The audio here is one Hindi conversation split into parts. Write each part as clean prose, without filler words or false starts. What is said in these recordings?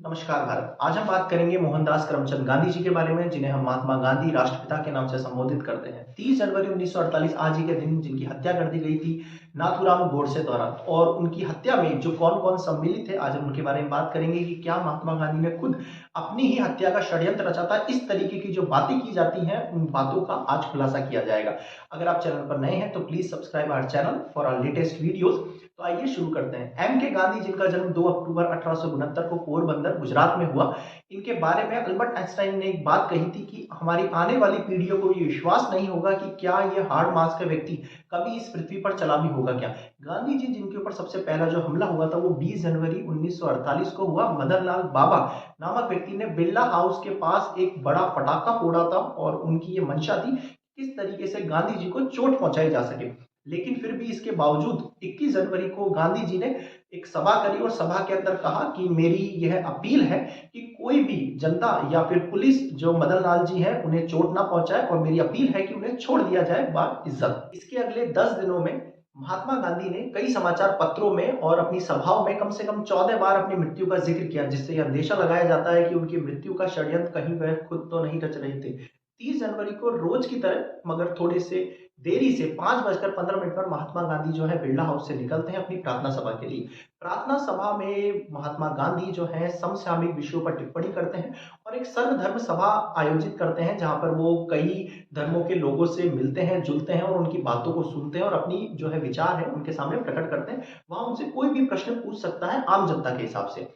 नमस्कार भारत। आज हम बात करेंगे मोहनदास करमचंद गांधी जी के बारे में, जिन्हें हम महात्मा गांधी राष्ट्रपिता के नाम से संबोधित करते हैं। 30 जनवरी 1948 आज ही के दिन जिनकी हत्या कर दी गई थी नाथूराम गोडसे द्वारा, और उनकी हत्या में जो कौन कौन सम्मिलित थे, आज हम उनके बारे में बात करेंगे कि क्या महात्मा गांधी ने खुद अपनी ही हत्या का षड्यंत्र रचा था। इस तरीके की जो बातें की जाती हैं, उन बातों का आज खुलासा किया जाएगा। अगर आप चैनल पर नए हैं तो please subscribe our channel for our latest videos. तो आइए शुरू करते हैं। एम के गांधी, जिनका जन्म 2 अक्टूबर 1869 को पोरबंदर गुजरात में हुआ। इनके बारे में अल्बर्ट आइंस्टाइन ने एक बात कही थी कि हमारी आने वाली पीढ़ियों को ये विश्वास नहीं होगा कि क्या ये हार्ड मास का व्यक्ति कभी इस पृथ्वी पर चला भी होगा क्या। गांधी जी जिनके ऊपर सबसे पहला जो हमला हुआ था वो 20 जनवरी 1948 को हुआ। मदनलाल बाबा नामक व्यक्ति ने बिरला हाउस के पास एक बड़ा पटाखा फोड़ा था, और उनकी ये मंशा थी किस तरीके से गांधी जी को चोट पहुंचाई जा सके। लेकिन फिर भी इसके बावजूद 21 जनवरी को गांधी जी ने एक सभा करी, और सभा के अंदर कहा कि मेरी यह अपील है कि कोई भी जनता या फिर पुलिस जो मदन लाल जी हैं उन्हें चोट ना पहुंचाए, और मेरी अपील है कि उन्हें छोड़ दिया जाए बाइज्जत। इसके अगले 10 दिनों में महात्मा गांधी ने कई समाचार पत्रों में और अपनी सभाओं में कम से कम 14 बार अपनी मृत्यु का जिक्र किया, जिससे यह अंदेशा लगाया जाता है कि उनकी मृत्यु का षड्यंत्र कहीं वह खुद तो नहीं रच रहे थे। 30 जनवरी को रोज की तरह मगर थोड़े से देरी से 5:15 पर महात्मा गांधी जो है बिरला हाउस से निकलते हैं अपनी प्रार्थना सभा के लिए। प्रार्थना सभा में महात्मा गांधी जो है समसामयिक विषयों पर टिप्पणी करते हैं, और एक सर्वधर्म सभा आयोजित करते हैं जहां पर वो कई धर्मों के लोगों से मिलते हैं, जुलते हैं और उनकी बातों को सुनते हैं, और अपनी जो है विचार है उनके सामने प्रकट करते हैं। वहां उनसे कोई भी प्रश्न पूछ सकता है आम जनता के हिसाब से।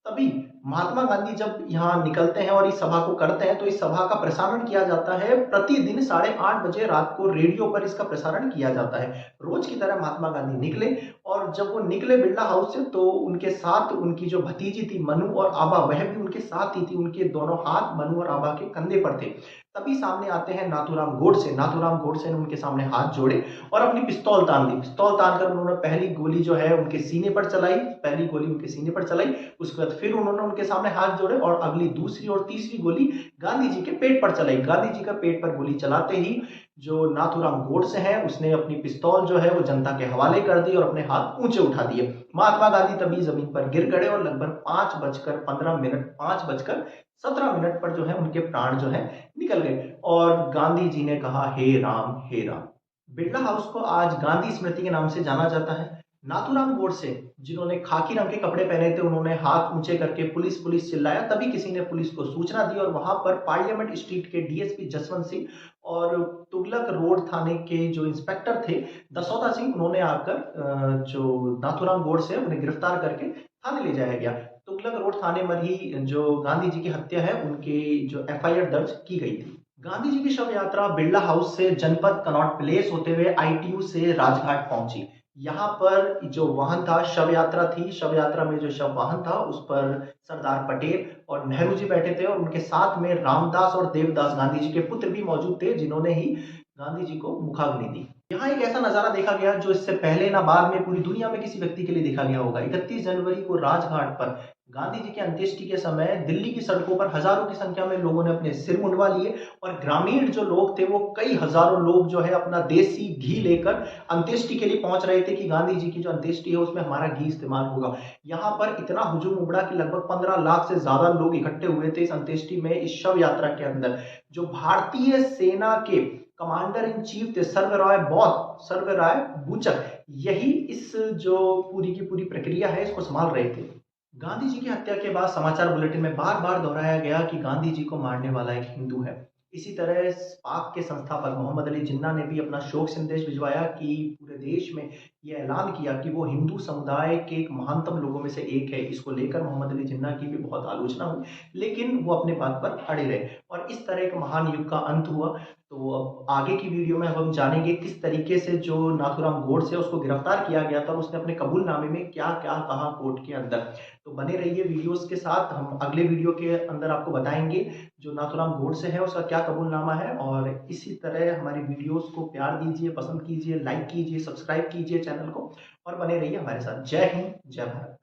तभी महात्मा गांधी जब यहाँ निकलते हैं और इस सभा को करते हैं, तो इस सभा का प्रसारण किया जाता है प्रतिदिन 8:30 बजे रात को रेडियो पर इसका प्रसारण किया जाता है। रोज की तरह महात्मा गांधी निकले, और जब वो निकले बिरला हाउस से तो उनके साथ उनकी जो भतीजी थी मनु और आबा, वह भी उनके साथ ही थी। उनके दोनों हाथ मनु और आबा के कंधे पर थे। तभी सामने आते हैं नाथूराम गोडसे। नाथूराम गोडसे ने उनके सामने हाथ जोड़े और अपनी पिस्तौल तान दी। पिस्तौल तानकर उन्होंने पहली गोली जो है उनके सीने पर चलाई, पहली गोली उनके सीने पर चलाई। उसके बाद फिर उन्होंने उनके सामने हाथ जोड़े और अगली दूसरी और तीसरी गोली गांधी जी के पेट पर चलाई। गांधी जी का पेट पर गोली चलाते ही जो नाथूराम गोडसे हैं उसने अपनी पिस्तौल जो है वो जनता के हवाले कर दी और अपने हाथ ऊंचे उठा दिए। महात्मा गांधी तभी जमीन पर गिर गए, और लगभग 5:15 5:17 पर जो है उनके प्राण जो है निकल गए। और गांधी जी ने कहा, हे राम हे राम। बिरला हाउस को आज गांधी स्मृति के नाम से जाना जाता है। नाथूराम गोडसे जिन्होंने खाकी रंग के कपड़े पहने थे, उन्होंने हाथ ऊंचे करके पुलिस पुलिस चिल्लाया। तभी किसी ने पुलिस को सूचना दी, और वहां पर पार्लियामेंट स्ट्रीट के डीएसपी जसवंत सिंह और तुगलक रोड थाने के जो इंस्पेक्टर थे दसौदा सिंह, उन्होंने आकर जो नाथूराम गोडसे उन्हें गिरफ्तार करके थाने ले जाया गया। तुगलक रोड थाने में ही जो गांधी जी की हत्या है उनकी जो एफआईआर दर्ज की गई थी। गांधी जी की शव यात्रा बिरला हाउस से जनपद कनॉट प्लेस होते हुए आईटीयू से राजघाट पहुंची। यहाँ पर जो वाहन था, शव यात्रा थी। शव यात्रा में जो शव वाहन था उस पर सरदार पटेल और नेहरू जी बैठे थे, और उनके साथ में रामदास और देवदास गांधी जी के पुत्र भी मौजूद थे, जिन्होंने ही गांधी जी को मुखाग्नि दी। यहाँ एक ऐसा नजारा देखा गया जो इससे पहले ना बाद में पूरी दुनिया में किसी व्यक्ति के लिए देखा गया होगा। 31 जनवरी को राजघाट पर गांधी जी की अंत्येष्टि के समय दिल्ली की सड़कों पर हजारों की संख्या में लोगों ने अपने सिर मुंडवा लिए, और ग्रामीण जो लोग थे वो कई हजारों लोग जो है अपना देसी घी लेकर अंत्येष्टि के लिए पहुंच रहे थे कि गांधी जी की जो अंत्येष्टि है उसमें हमारा घी इस्तेमाल होगा। यहाँ पर इतना हुजूम उमड़ा कि लगभग 15 लाख से ज्यादा लोग इकट्ठे हुए थे इस अंत्येष्टि में, इस शव यात्रा के अंदर। जो भारतीय सेना के कमांडर इन चीफ थे सर्वराय बूचक, यही इस जो पूरी की पूरी प्रक्रिया है इसको संभाल रहे थे। गांधी जी की हत्या के बाद समाचार बुलेटिन में बार बार दोहराया गया कि गांधी जी को मारने वाला एक हिंदू है। इसी तरह पाक के संस्थापक मोहम्मद अली जिन्ना ने भी अपना शोक संदेश भिजवाया कि पूरे देश में यह ऐलान किया कि वो हिंदू समुदाय के एक महानतम लोगों में से एक है। इसको लेकर मोहम्मद अली जिन्ना की भी बहुत आलोचना हुई, लेकिन वो अपने बात पर अड़े रहे, और इस तरह एक महान युग का अंत हुआ। तो अब आगे की वीडियो में हम जानेंगे किस तरीके से जो नाथूराम गोडसे उसको गिरफ्तार किया गया था, और उसने अपने कबूलनामे में क्या क्या कहा कोर्ट के अंदर। तो बने रहिए वीडियोस के साथ। हम अगले वीडियो के अंदर आपको बताएंगे जो नाथूराम गोडसे है उसका क्या कबूलनामा है। और इसी तरह हमारी वीडियोस को प्यार दीजिए, पसंद कीजिए, लाइक कीजिए, सब्सक्राइब कीजिए चैनल को, और बने रहिए हमारे साथ। जय हिंद, जय भारत।